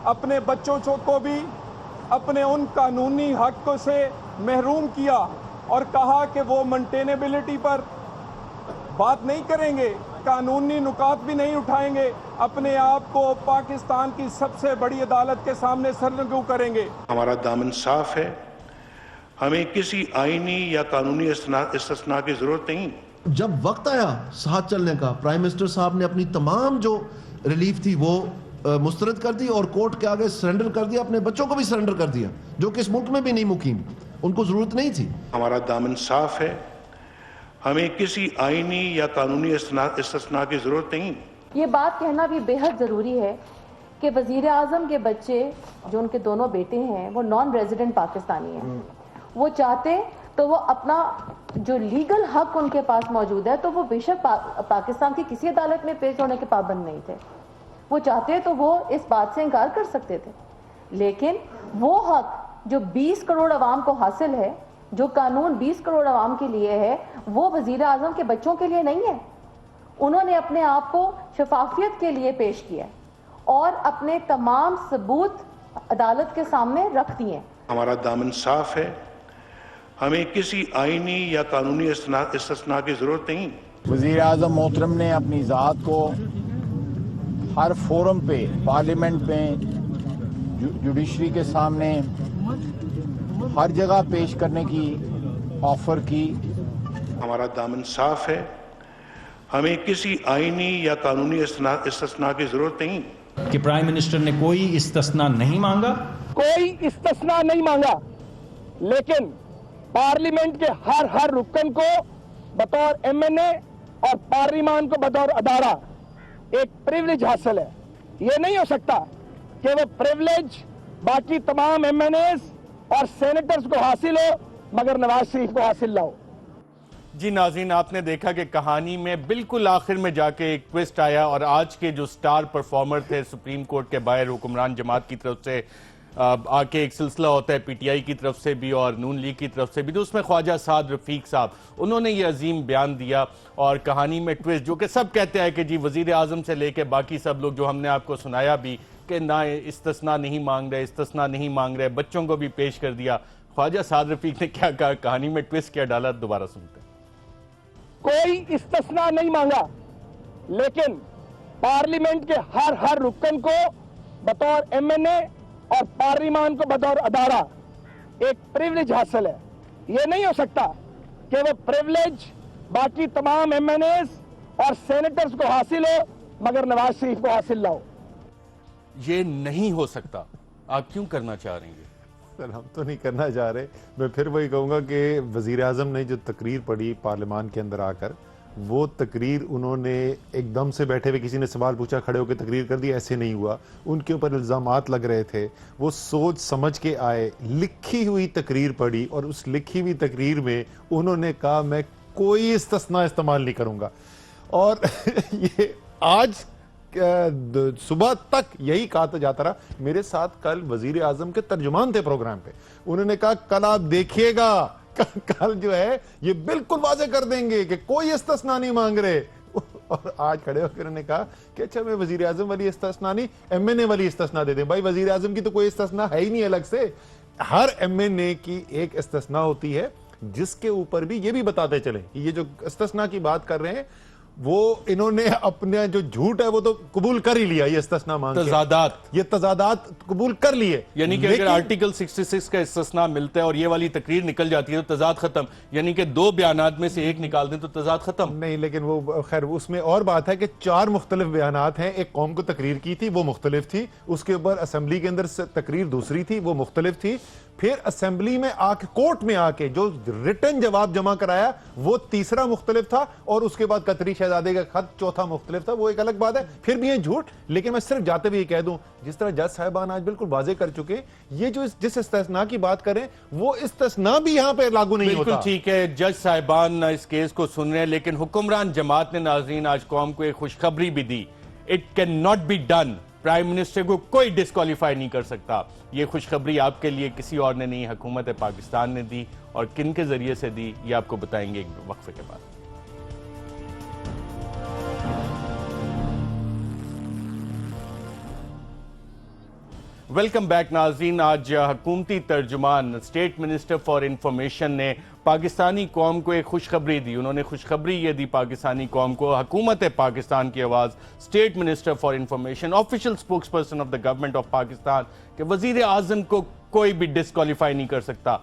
H: अपने बच्चों को भी अपने उन कानूनी हक से महरूम किया और कहा कि वो मेंटेनेबिलिटी पर बात नहीं करेंगे, कानूनी नुकात भी नहीं उठाएंगे, अपने आप को पाकिस्तान की सबसे बड़ी अदालत के सामने सरनगू करेंगे। हमारा दामन साफ है, हमें किसी आईनी या कानूनी इस्तिस्ना की जरूरत नहीं।
K: जब वक्त आया साथ चलने का, प्राइम मिनिस्टर साहब ने अपनी तमाम जो रिलीफ थी वो मुस्तरद कर दी और कोर्ट के आगे सरेंडर कर दिया, अपने बच्चों को भी सरेंडर कर दिया जो कि इस मुल्क में भी नहीं मुकीम, उनको जरूरत नहीं थी।
C: हमारा दामन साफ है, हमें किसी आईनी या कानूनी इस्तिस्ना की जरूरत नहीं।
J: ये बात कहना भी बेहद ज़रूरी है कि वज़ीर आज़म के बच्चे, जो उनके दोनों बेटे हैं, वो नॉन रेजिडेंट पाकिस्तानी हैं। वो चाहते तो वो अपना जो लीगल हक उनके पास मौजूद है, तो वो बेशक पाकिस्तान की किसी अदालत में पेश होने के पाबंद नहीं थे। वो चाहते तो वो इस बात से इनकार कर सकते थे, लेकिन वो हक जो 20 करोड़ अवाम को हासिल है, जो कानून 20 करोड़ अवाम के लिए है, वो वज़ीर आज़म के बच्चों के लिए नहीं है। उन्होंने अपने आप को शफाफियत के लिए पेश किया और अपने तमाम सबूत अदालत के सामने रख दिए।
C: हमारा दामन साफ है, हमें किसी आईनी या कानूनी इस्तिस्ना की जरूरत नहीं।
L: वज़ीर आज़म मोहतरम ने अपनी ज़ात को हर फोरम पे, पार्लियामेंट में, जुडिशरी के सामने, हर जगह पेश करने की ऑफर की।
C: हमारा दामन साफ है, हमें किसी आईनी या कानूनी इस्तिस्ना की जरूरत नहीं।
M: कि प्राइम मिनिस्टर ने कोई इस्तिस्ना नहीं मांगा,
H: कोई इस्तिस्ना नहीं मांगा, लेकिन पार्लियामेंट के हर रुकन को बतौर एमएनए और पार्लियामान को बतौर अदारा एक प्रिविलेज हासिल है। ये नहीं हो सकता कि वो प्रिविलेज बाकी तमाम एमएनएस और सेनेटर्स को हासिल हो मगर नवाज शरीफ को हासिल ना हो।
A: जी नाज़रीन, आपने देखा कि कहानी में बिल्कुल आखिर में जाके एक ट्विस्ट आया और आज के जो स्टार परफॉर्मर थे सुप्रीम कोर्ट के बाहर हुक्मरान जमात की तरफ से आके एक सिलसिला होता है पीटीआई की तरफ से भी और नून लीग की तरफ से भी, तो उसमें ख्वाजा साद रफीक साहब उन्होंने ये अजीम बयान दिया और कहानी में ट्विस्ट, जो कि सब कहते हैं कि जी वज़ीर आज़म से लेके बाकी सब लोग, जो हमने आपको सुनाया भी कि ना इस्तिस्ना नहीं मांग रहे, इस्तिस्ना नहीं मांग रहे, बच्चों को भी पेश कर दिया। ख्वाजा साद रफीक ने क्या कहा, कहानी में ट्विस्ट क्या डाला, दोबारा सुनते हैं।
H: कोई इस्तिस्ना नहीं मांगा, लेकिन पार्लियामेंट के हर रुकन को बतौर एमएनए और पार्लियामान को बतौर अदारा
N: एक प्रिविलेज हासिल है। ये नहीं हो सकता कि वो प्रिविलेज बाकी तमाम एमएनएस और सेनेटर्स को हासिल हो मगर नवाज शरीफ को हासिल ना हो।
A: ये नहीं हो सकता। आप क्यों करना चाह रहे हैं?
B: सर हम तो नहीं करना चाह रहे। मैं फिर वही कहूँगा कि वज़ीर आज़म ने जो तकरीर पढ़ी पार्लियामान के अंदर आकर, वो तकरीर उन्होंने एकदम से बैठे हुए किसी ने सवाल पूछा खड़े होकर तकरीर कर दी, ऐसे नहीं हुआ। उनके ऊपर इल्ज़ामात लग रहे थे, वो सोच समझ के आए, लिखी हुई तकरीर पढ़ी और उस लिखी हुई तकरीर में उन्होंने कहा मैं कोई इस्तिस्ना इस्तेमाल नहीं करूँगा। और ये आज सुबह तक यही कहा जाता रहा। मेरे साथ कल वजीर आजम के तर्जुमान थे प्रोग्राम पे, उन्होंने कहा कल आप देखिएगा, कल जो है ये बिल्कुल वाजे कर देंगे कि कोई इस्तिस्ना नहीं मांग रहे। और आज खड़े होकर उन्होंने कहा कि अच्छा मैं वजीर आजम वाली इस्तिस्ना नहीं, एमएनए वाली इस्तिस्ना दे दें। भाई वजीर आजम की तो कोई इस्तिस्ना है ही नहीं अलग से। हर एमएनए की एक इस्तिस्ना होती है, जिसके ऊपर भी ये भी बताते चले कि ये जो इस्तिस्ना की बात कर रहे हैं वो इन्होंने अपने जो झूठ है वो तो कबूल कर ही लिया। ये इस्तिस्ना मांग
A: तजादात,
B: ये तजादात कबूल कर लिए।
A: यानी कि अगर आर्टिकल 66 का इस्तिस्ना मिलता है और ये वाली तकरीर निकल जाती है तो तजाद खत्म। यानी कि दो बयानात में से एक निकाल दें तो तजाद खत्म।
B: नहीं, लेकिन वो खैर उसमें और बात है कि 4 मुख्तलिफ बयानात हैं। एक कौम को तकरीर की थी वो मुख्तलिफ थी, उसके ऊपर असेंबली के अंदर तकरीर दूसरी थी वो मुख्तलिफ थी, फिर असेंबली में आके कोर्ट में आके जो रिटन जवाब जमा कराया वो तीसरा मुख्तलिफ था, और उसके बाद कतरी शहजादे का खत चौथा मुख्तलिफ था। वो एक अलग बात है, फिर भी ये झूठ। लेकिन मैं सिर्फ जाते हुए कह दूं, जिस तरह जज साहिबान आज बिल्कुल वाजे कर चुके, ये जो जिस इस्तिस्ना की बात करें वो इस्तिस्ना भी यहां पे लागू नहीं होता।
A: बिल्कुल ठीक है, जज साहिबान इस केस को सुन रहे हैं, लेकिन हुक्मरान जमात ने नाज़रीन आज कौम को एक खुशखबरी भी दी। It can not be done. Prime minister को कोई डिस्क्वालीफाई नहीं कर सकता। ये खुशखबरी आपके लिए किसी और ने नहीं, हुकूमत पाकिस्तान ने दी। और किन के जरिए से दी ये आपको बताएंगे एक वक्फे के बाद। वेलकम बैक नाज़रीन। आज हुकूमती तर्जुमान स्टेट मिनिस्टर फॉर इंफॉर्मेशन ने पाकिस्तानी कौम को एक खुशखबरी दी। उन्होंने खुशखबरी ये दी पाकिस्तानी कौम को, हुकूमत पाकिस्तान की आवाज़ state minister for information official spokes person of the government of Pakistan के वजीर आजम को कोई भी डिस्क्वालीफाई नहीं कर सकता।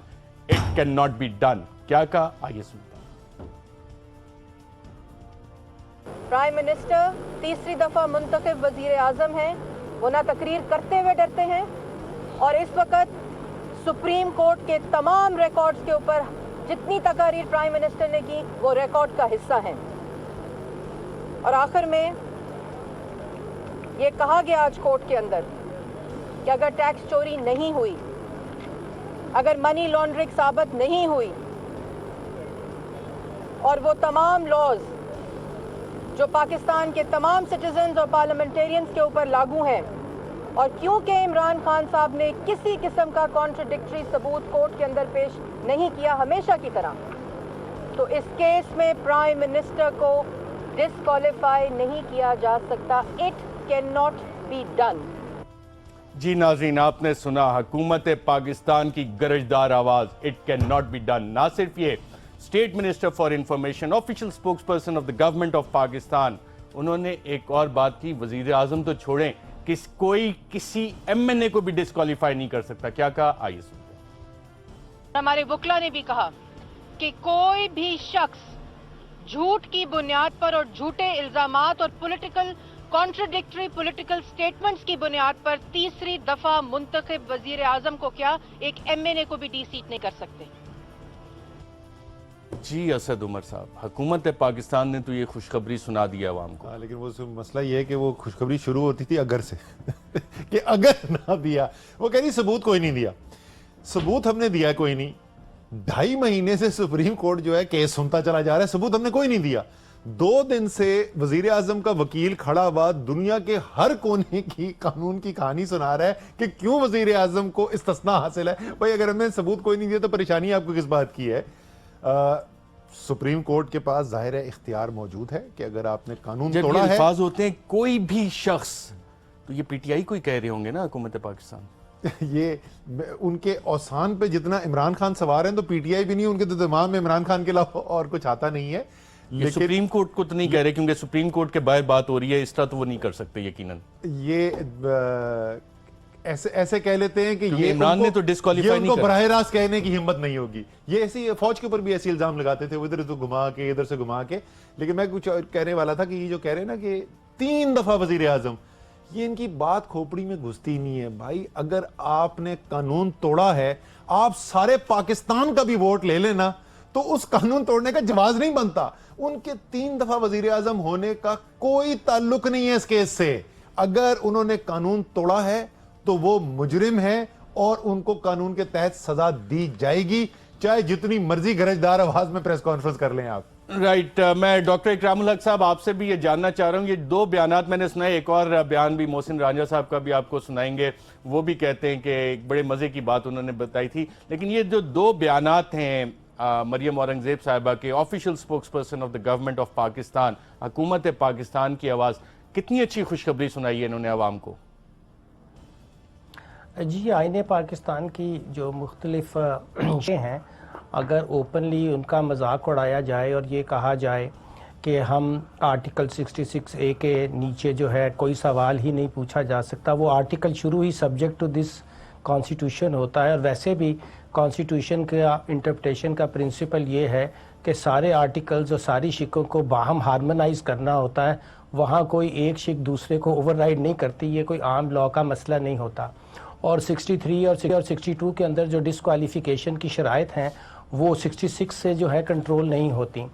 A: It can not be done. क्या कहा, आइए सुनते हैं।
J: प्राइम मिनिस्टर तीसरी दफा मुंतखब वजीर आजम हैं, वो ना तकरीर करते हुए डरते हैं और इस वक्त सुप्रीम कोर्ट के तमाम रिकॉर्ड्स के ऊपर जितनी तकारीर प्राइम मिनिस्टर ने की वो रिकॉर्ड का हिस्सा हैं। और आखिर में ये कहा गया आज कोर्ट के अंदर कि अगर टैक्स चोरी नहीं हुई, अगर मनी लॉन्ड्रिंग साबित नहीं हुई और वो तमाम लॉज जो पाकिस्तान के तमाम सिटीजन्स और पार्लियामेंटेरियंस के ऊपर लागू हैं, और क्योंकि इमरान खान साहब ने किसी किस्म का कॉन्ट्रडिक्टरी सबूत कोर्ट के अंदर पेश नहीं किया हमेशा की तरह, तो इस केस में प्राइम मिनिस्टर को डिस्क्वालीफाई नहीं किया जा सकता। It can not be done.
A: जी नाज़रीन, आपने सुना हुकूमत पाकिस्तान की गरजदार आवाज, it can not be done. ना सिर्फ ये, state minister for information official spokes person of the government of Pakistan, उन्होंने एक और बात की, वजीर आजम तो छोड़ें, कोई किसी एमएनए को भी डिस्क्वालीफाई नहीं कर सकता। क्या कहा, आइए सुनते हैं।
O: हमारे वकील ने भी कहा कि कोई भी शख्स झूठ की बुनियाद पर और झूठे इल्जामात और पॉलिटिकल कॉन्ट्रडिक्टरी पॉलिटिकल स्टेटमेंट्स की बुनियाद पर तीसरी दफा मुंतखब वजीर आजम को क्या एक एमएनए को भी डीसीट नहीं कर सकते।
A: जी असद उमर साहब, हुकूमत पाकिस्तान ने तो ये खुशखबरी सुना दी आवाम को।
B: लेकिन वो मसला ये है कि वो खुशखबरी शुरू होती थी अगर से कि अगर ना दिया, वो कह रही सबूत कोई नहीं दिया। सबूत हमने दिया कोई नहीं। 2.5 महीने से सुप्रीम कोर्ट जो है केस सुनता चला जा रहा है, सबूत हमने कोई नहीं दिया। 2 दिन से वजीर आजम का वकील खड़ा हुआ दुनिया के हर कोने की कानून की कहानी सुना रहा है कि क्यों वजीर आजम को इस्तिस्ना हासिल है। भाई अगर हमने सबूत कोई नहीं दिया तो परेशानी आपको किस बात की है। सुप्रीम कोर्ट के पास जाहिर है इख्तियार मौजूद है कि अगर आपने कानून तोड़ा है,
A: अल्फाज होते हैं कोई भी शख्स, तो ये पीटीआई को ही कह रहे होंगे ना हुकूमत पाकिस्तान।
B: ये उनके औसान पे जितना इमरान खान सवार हैं तो पीटीआई भी नहीं, उनके तो दिमाग में इमरान खान के अलावा और कुछ आता नहीं है।
A: लेकिन सुप्रीम कोर्ट को तो नहीं कह रहे, क्योंकि सुप्रीम कोर्ट के बाहर बात हो रही है, इस तरह तो वो नहीं कर सकते यकीनन।
B: ये ऐसे कह लेते हैं कि ये
A: इमरान ने तो डिस्क्वालीफाई नहीं
B: उनको
A: करा।
B: बराह रास्त कहने की हिम्मत नहीं होगी। ये ऐसे फौज के ऊपर भी ऐसे इल्जाम लगाते थे, इधर से घुमा के इधर से घुमा के। लेकिन मैं कुछ कहने वाला था कि ये जो कह रहे हैं ना कि 3 दफा वजीर आजम, ये इनकी बात खोपड़ी में घुसती नहीं है भाई। अगर आपने कानून तोड़ा है, आप सारे पाकिस्तान का भी वोट ले लेना तो उस कानून तोड़ने का जवाब नहीं बनता। उनके 3 दफा वजीर आजम होने का कोई ताल्लुक नहीं है इस केस से। अगर उन्होंने कानून तोड़ा है तो वो मुजरिम है और उनको कानून के तहत सजा दी जाएगी, चाहे जितनी मर्जी गरजदार आवाज में प्रेस कॉन्फ्रेंस कर लें आप।
A: राइट मैं डॉक्टर इकरामुल हक साहब आपसे भी ये जानना चाह रहा हूँ, ये 2 बयानात मैंने सुनाए, एक और बयान भी मोहसिन रांझा साहब का भी आपको सुनाएंगे। वो भी कहते हैं कि एक बड़े मजे की बात उन्होंने बताई थी। लेकिन ये जो 2 बयानात हैं मरियम औरंगजेब साहिबा के, official spokes person of the government of Pakistan, हुकूमत पाकिस्तान की आवाज़, कितनी अच्छी खुशखबरी सुनाई है इन्होंने आवाम को।
G: जी, आईने पाकिस्तान की जो मुख्तलिफ हैं, अगर ओपनली उनका मजाक उड़ाया जाए और ये कहा जाए कि हम आर्टिकल 66A के नीचे जो है कोई सवाल ही नहीं पूछा जा सकता, वो आर्टिकल शुरू ही सब्जेक्ट टू दिस कॉन्स्टिट्यूशन होता है। और वैसे भी कॉन्स्टिट्यूशन का इंटरप्रिटेशन का प्रिंसिपल ये है कि सारे आर्टिकल्स और सारी शिकों को बाहम हार्मोनाइज करना होता है। वहाँ कोई एक शिक दूसरे को ओवरराइड नहीं करती, ये कोई आम लॉ का मसला नहीं होता। और 63 और 62 के अंदर जो डिस्क्वालिफिकेशन की शराइत हैं वो 66 से जो है कंट्रोल नहीं होती।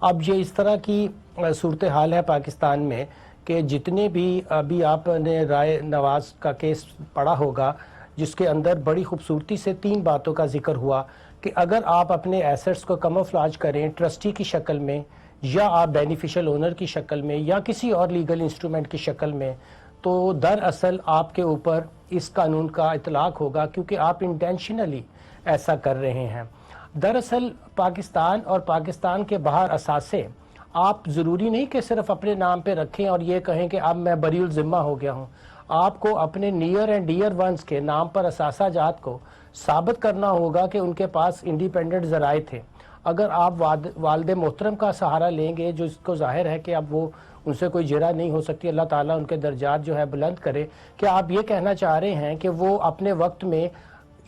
G: अब ये इस तरह की सूरत हाल है पाकिस्तान में कि जितने भी अभी आपने राय नवाज़ का केस पढ़ा होगा, जिसके अंदर बड़ी खूबसूरती से 3 बातों का जिक्र हुआ कि अगर आप अपने एसेट्स को कमोफ्लाज करें ट्रस्टी की शक्ल में या आप बेनिफिशियल ओनर की शक्ल में या किसी और लीगल इंस्ट्रूमेंट की शक्ल में, तो दरअसल आपके ऊपर इस कानून का इतलाक होगा क्योंकि आप इंटेंशनली ऐसा कर रहे हैं। दरअसल पाकिस्तान और पाकिस्तान के बाहर असासे आप ज़रूरी नहीं कि सिर्फ अपने नाम पे रखें और ये कहें कि अब मैं बरीउल ज़िम्मा हो गया हूँ। आपको अपने नियर एंड डियर वंस के नाम पर असासा जात को साबित करना होगा कि उनके पास इंडिपेंडेंट ज़राए थे। अगर आप वालिद मोहतरम का सहारा लेंगे, जो इसको जाहिर है कि अब वो उनसे कोई जरा नहीं हो सकती, अल्लाह ताला उनके दर्जात जो है बुलंद करे, कि आप ये कहना चाह रहे हैं कि वो अपने वक्त में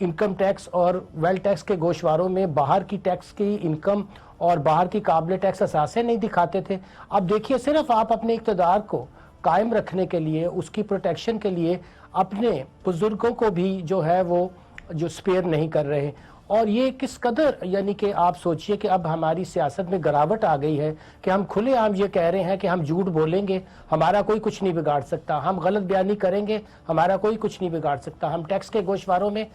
G: इनकम टैक्स और वेल्थ टैक्स के गोशवारों में बाहर की टैक्स की इनकम और बाहर की काबिल टैक्स असासे नहीं दिखाते थे। अब देखिए, सिर्फ आप अपने इक़्तिदार को कायम रखने के लिए, उसकी प्रोटेक्शन के लिए अपने बुजुर्गों को भी जो है वो जो स्पेयर नहीं कर रहे। और ये किस कदर, यानी कि आप सोचिए कि अब हमारी सियासत में गिरावट आ गई है कि हम खुलेआम ये कह रहे हैं कि हम झूठ बोलेंगे, हमारा कोई कुछ नहीं बिगाड़ सकता, हम गलत बयानी करेंगे, हमारा कोई कुछ नहीं बिगाड़ सकता, हम टैक्स के गोशवारों में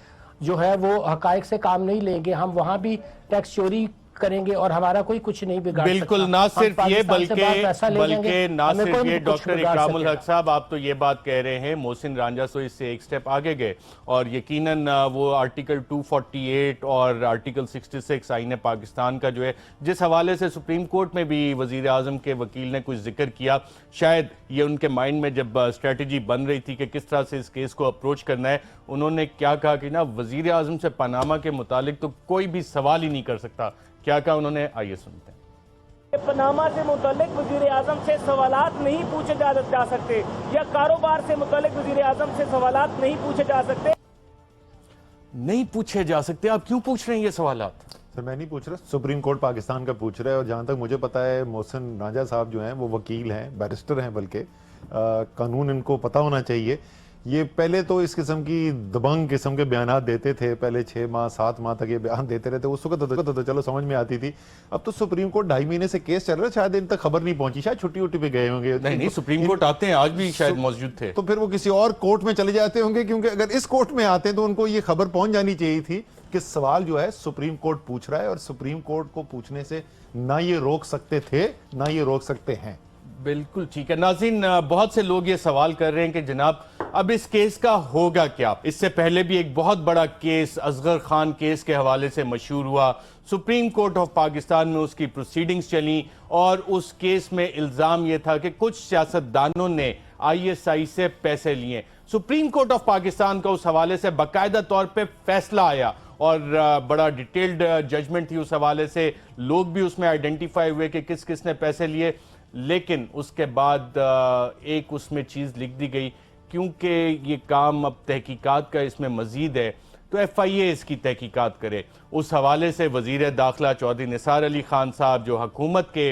G: जो है वो हकायक से काम नहीं लेंगे, हम वहाँ भी टैक्स चोरी करेंगे और हमारा कोई कुछ नहीं बिगाड़
A: बिल्कुल
G: सकता।
A: ना सिर्फ ये
G: बल्कि
A: ना सिर्फ ये डॉक्टर इकरामुल हक साहब आप तो ये बात कह रहे हैं, मोहसिन रांझा तो इससे एक स्टेप आगे गए और यकीनन वो आर्टिकल 248 और आर्टिकल 66 आईने पाकिस्तान का जो है, जिस हवाले से सुप्रीम कोर्ट में भी वजीर आजम के वकील ने कुछ जिक्र किया, शायद ये उनके माइंड में जब स्ट्रेटजी बन रही थी कि किस तरह से इस केस को अप्रोच करना है, उन्होंने क्या कहा कि ना वजीर आजम से पनामा के मुतालिक तो कोई भी सवाल ही नहीं कर सकता। क्या कहा उन्होंने, आइए सुनते हैं।
I: पनामा से मुतालिक वजीर आजम से सवालात नहीं पूछे जा सकते या कारोबार से मुतालिक वजीर आजम से सवालात नहीं पूछे जा सकते।
A: नहीं पूछे जा सकते, आप क्यों पूछ रहे हैं ये सवालात?
B: सर मैं नहीं पूछ रहा, सुप्रीम कोर्ट पाकिस्तान का पूछ रहा है। और जहां तक मुझे पता है मोहसिन रांझा साहब जो हैं वो वकील हैं, बैरिस्टर हैं, बल्कि कानून इनको पता होना चाहिए। ये पहले तो इस किस्म की दबंग किस्म के बयान देते थे, पहले 6 माह 7 माह तक ये बयान देते रहते, उस वक्त तो चलो समझ में आती थी। अब तो सुप्रीम कोर्ट 2.5 महीने से केस चल रहा है, शायद इन तक खबर नहीं पहुंची, शायद छुट्टी उट्टी पे गए होंगे।
A: नहीं, सुप्रीम कोर्ट आते हैं, आज भी शायद मौजूद थे,
B: तो फिर वो किसी और कोर्ट में चले जाते होंगे, क्योंकि अगर इस कोर्ट में आते हैं तो उनको ये खबर पहुंच जानी चाहिए थी कि सवाल जो है सुप्रीम कोर्ट पूछ रहा है और सुप्रीम कोर्ट को पूछने से ना ये रोक सकते थे ना ये रोक सकते हैं।
A: बिल्कुल ठीक है। नाज़रीन, बहुत से लोग ये सवाल कर रहे हैं कि जनाब अब इस केस का होगा क्या। इससे पहले भी एक बहुत बड़ा केस असगर खान केस के हवाले से मशहूर हुआ, सुप्रीम कोर्ट ऑफ पाकिस्तान में उसकी प्रोसीडिंग्स चली और उस केस में इल्जाम यह था कि कुछ सियासतदानों ने ISI से पैसे लिए। सुप्रीम कोर्ट ऑफ पाकिस्तान का उस हवाले से बाकायदा तौर पे फैसला आया और बड़ा डिटेल्ड जजमेंट थी उस हवाले से, लोग भी उसमें आइडेंटिफाई हुए कि किस किस ने पैसे लिए। लेकिन उसके बाद एक उसमें चीज लिख दी गई क्योंकि ये काम अब तहकीकात का इसमें मजीद है तो FIA इसकी तहकीकात करे। उस हवाले से वज़ीर दाखिला चौधरी निसार अली खान साहब, जो हुकूमत के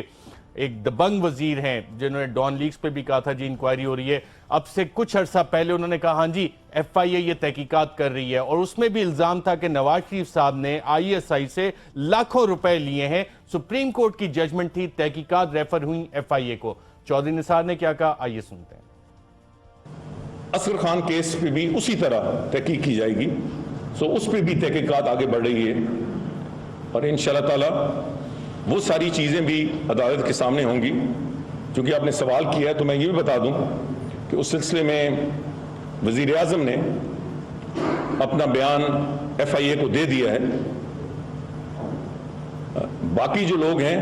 A: एक दबंग वजीर हैं, जिन्होंने डॉन लीक्स पे भी कहा था जी इंक्वायरी हो रही है, अब से कुछ अर्सा पहले उन्होंने कहा हाँ जी FIA ये तहकीकात कर रही है। और उसमें भी इल्ज़ाम था कि नवाज शरीफ साहब ने ISI से लाखों रुपए लिए हैं। सुप्रीम कोर्ट की जजमेंट थी, तहकीकात रेफर हुई FIA को। चौधरी निसार ने क्या कहा, आइए सुनते हैं।
P: असगर खान केस पे भी उसी तरह तहकीक की जाएगी, सो उस पर भी तहकीकात आगे बढ़ रही है और इंशाअल्लाह ताला वो सारी चीज़ें भी अदालत के सामने होंगी। क्योंकि आपने सवाल किया है तो मैं ये भी बता दूं कि उस सिलसिले में वज़ीर आज़म ने अपना बयान FIA को दे दिया है। बाकी जो लोग हैं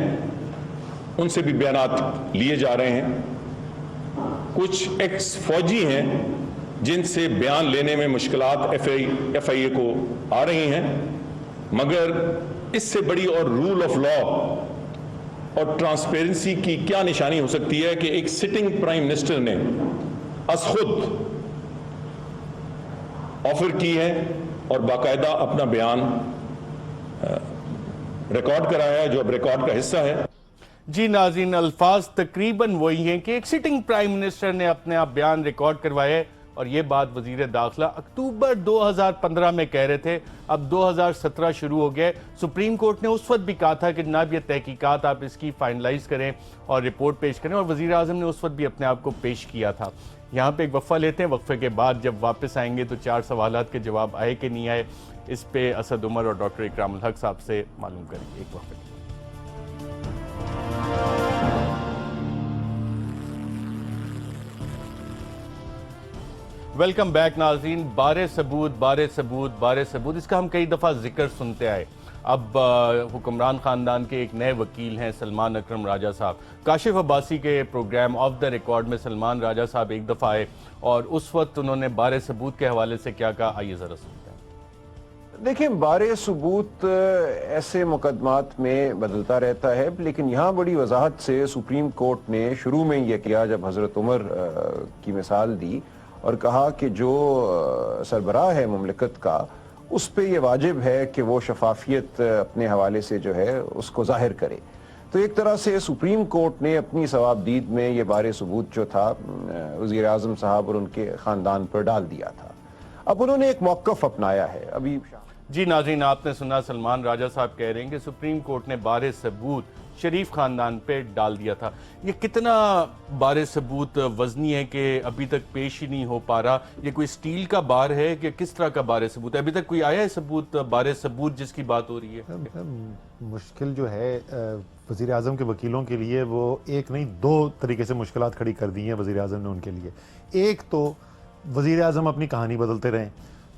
P: उनसे भी बयानात लिए जा रहे हैं। कुछ एक्स फौजी हैं जिनसे बयान लेने में मुश्किलात FIA को आ रही हैं, मगर इससे बड़ी और रूल ऑफ लॉ और ट्रांसपेरेंसी की क्या निशानी हो सकती है कि एक सिटिंग प्राइम मिनिस्टर ने अस खुद ऑफर की है और बाकायदा अपना बयान रिकॉर्ड कराया है, जो अब रिकॉर्ड का हिस्सा है।
A: जी नाज़रीन, अल्फाज तकरीबन वही हैं कि एक सिटिंग प्राइम मिनिस्टर ने अपने आप बयान रिकॉर्ड करवाया है। और ये बात वजीर दाखिला अक्टूबर 2015 में कह रहे थे, अब 2017 शुरू हो गया। सुप्रीम कोर्ट ने उस वक्त भी कहा था कि जनाब ये तहकीकात आप इसकी फाइनलाइज करें और रिपोर्ट पेश करें, और वजीर आज़म ने उस वक्त भी अपने आप को पेश किया था। यहाँ पे एक वक्फा लेते हैं, वक्फे के बाद जब वापस आएंगे तो 4 सवालात के जवाब आए कि नहीं आए, इस पे असद उमर और डॉक्टर इकरामुल हक साहब से मालूम करेंगे। एक वक्फे। वेलकम बैक नाज़रीन। बारे सबूत, बारे सबूत, बारे सबूत, इसका हम कई दफ़ा जिक्र सुनते आए। अब हुक्मरान ख़ानदान के एक नए वकील हैं सलमान अकरम राजा साहब। काशिफ अब्बासी के प्रोग्राम ऑफ द रिकॉर्ड में सलमान राजा साहब एक दफ़ा आए और उस वक्त उन्होंने बारे सबूत के हवाले से क्या कहा, आइए ज़रा सुनते हैं।
L: देखिए, बारे सबूत ऐसे मुकदमात में बदलता रहता है, लेकिन यहाँ बड़ी वजाहत से सुप्रीम कोर्ट ने शुरू में यह किया जब हज़रत उमर की मिसाल दी और कहा कि जो सरबराह है मुमलिकत का, उस पे ये वाजिब है कि वो शफाफियत अपने हवाले से जो है उसको जाहिर करे। तो एक तरह से सुप्रीम कोर्ट ने अपनी सवाबदीद में ये बारे सबूत जो था वज़ीर आज़म साहब और उनके ख़ानदान पर डाल दिया था। अब उन्होंने एक मौक़िफ़ अपनाया है। अभी
A: जी नाज़रीन, आपने सुना, सलमान राजा साहब कह रहे हैं कि सुप्रीम कोर्ट ने बारे सबूत शरीफ खानदान पे डाल दिया था। ये कितना बारे सबूत वजनी है कि अभी तक पेश ही नहीं हो पा रहा? ये कोई स्टील का बार है कि किस तरह का बारे सबूत है? अभी तक कोई आया है सबूत, बारे सबूत जिसकी बात हो रही है?
B: मुश्किल जो है वज़ीर आज़म के वकीलों के लिए, वो एक नहीं 2 तरीके से मुश्किलात खड़ी कर दी हैं वज़ीर आज़म ने उनके लिए। एक तो वज़ीर आज़म अपनी कहानी बदलते रहें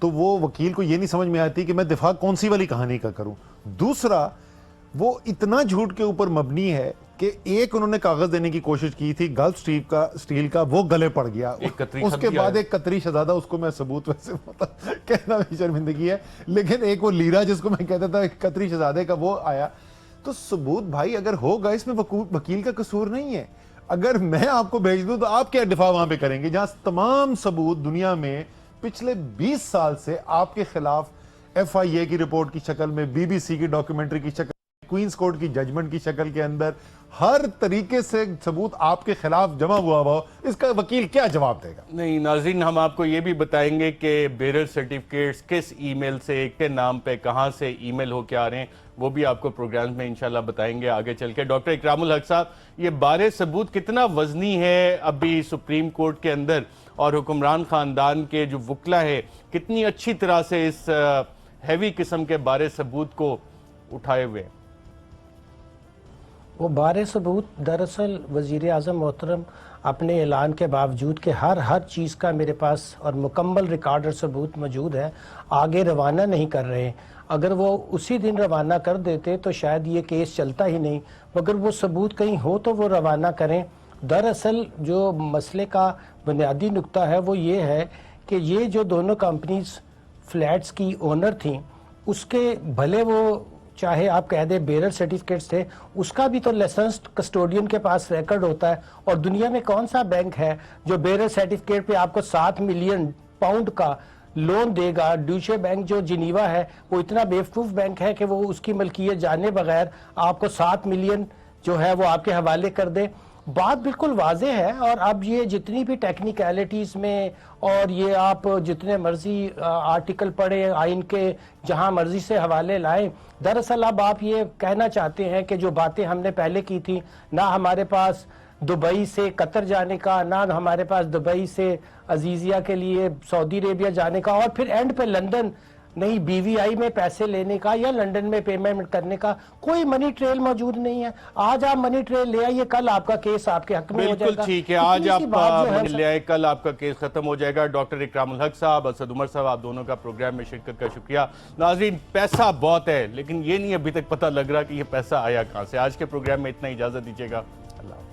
B: तो वो वकील को ये नहीं समझ में आती कि मैं दिफा कौन सी वाली कहानी का करूं। दूसरा, वो इतना झूठ के ऊपर मबनी है कि एक उन्होंने कागज देने की कोशिश की थी गल्फ स्टील का, वो गले पड़ गया। उसके बाद एक कतरी शहजादा, उसको मैं सबूत वैसे कहना भी शर्मिंदगी है, लेकिन एक वो लीरा जिसको मैं कहता था कतरी शहजादे का, वो आया। तो सबूत भाई अगर होगा, इसमें वकील का कसूर नहीं है। अगर मैं आपको भेज दूं तो आप क्या दिफा वहां पे करेंगे, जहां तमाम सबूत दुनिया में पिछले 20 साल से आपके खिलाफ FIA की रिपोर्ट की शक्ल में, BBC की डॉक्यूमेंट्री की शक्ल, क्वींस कोर्ट की जजमेंट की शक्ल के अंदर हर तरीके से सबूत आपके खिलाफ जमा हुआ हो, इसका वकील क्या जवाब देगा?
A: नहीं नाज़रीन, हम आपको ये भी बताएंगे कि बेरर सर्टिफिकेट्स किस ईमेल से, के नाम पे कहां से ईमेल होके आ रहे हैं, वो भी आपको प्रोग्राम में इंशाल्लाह बताएंगे आगे चल के। डॉक्टर इकरामुल हक साहब, ये बारे सबूत कितना वजनी है अभी सुप्रीम कोर्ट के अंदर, और हुक्मरान खानदान के जो वकला है कितनी अच्छी तरह से इस हैवी किस्म के बारे सबूत को उठाए हुए?
G: वो बारे सबूत दरअसल वज़ीर आज़म मोहतरम अपने ऐलान के बावजूद कि हर चीज़ का मेरे पास और मुकम्मल रिकॉर्ड और सबूत मौजूद है, आगे रवाना नहीं कर रहे। अगर वो उसी दिन रवाना कर देते तो शायद ये केस चलता ही नहीं, मगर वो सबूत कहीं हो तो वो रवाना करें। दरअसल जो मसले का बुनियादी नुक्ता है वो ये है कि ये जो दोनों कंपनीज फ्लैट्स की ओनर थी, उसके भले वो चाहे आप कह दें बेरर सर्टिफिकेट्स थे, उसका भी तो लाइसेंस्ड कस्टोडियन के पास रिकॉर्ड होता है। और दुनिया में कौन सा बैंक है जो बेरर सर्टिफिकेट पे आपको 7 मिलियन पाउंड का लोन देगा? ड्यूशे बैंक जो जिनीवा है वो इतना बेवकूफ़ बैंक है कि वो उसकी मलकियत जाने बगैर आपको 7 मिलियन जो है वो आपके हवाले कर दे। बात बिल्कुल वाजे है। और अब ये जितनी भी टेक्निकलिटीज़ में और ये आप जितने मर्जी आर्टिकल पढ़े आइन के, जहां मर्जी से हवाले लाएं, दरअसल अब आप ये कहना चाहते हैं कि जो बातें हमने पहले की थी, ना हमारे पास दुबई से कतर जाने का, ना हमारे पास दुबई से अजीजिया के लिए सऊदी अरेबिया जाने का, और फिर एंड पे लंदन नहीं BVI में पैसे लेने का या लंदन में पेमेंट करने का कोई मनी ट्रेल मौजूद नहीं है। आज आप मनी ट्रेल ले आइए, कल आपका केस आपके हक में हो जाएगा।
A: बिल्कुल ठीक है, आज आप मनी ले आए, कल आपका केस खत्म हो जाएगा। डॉक्टर इकरामुल हक साहब, असद उमर साहब, आप दोनों का प्रोग्राम में शिरकत का शुक्रिया। नाज़रीन, पैसा बहुत है लेकिन ये नहीं अभी तक पता लग रहा कि ये पैसा आया कहाँ से। आज के प्रोग्राम में इतना, इजाजत दीजिएगा। अल्लाह।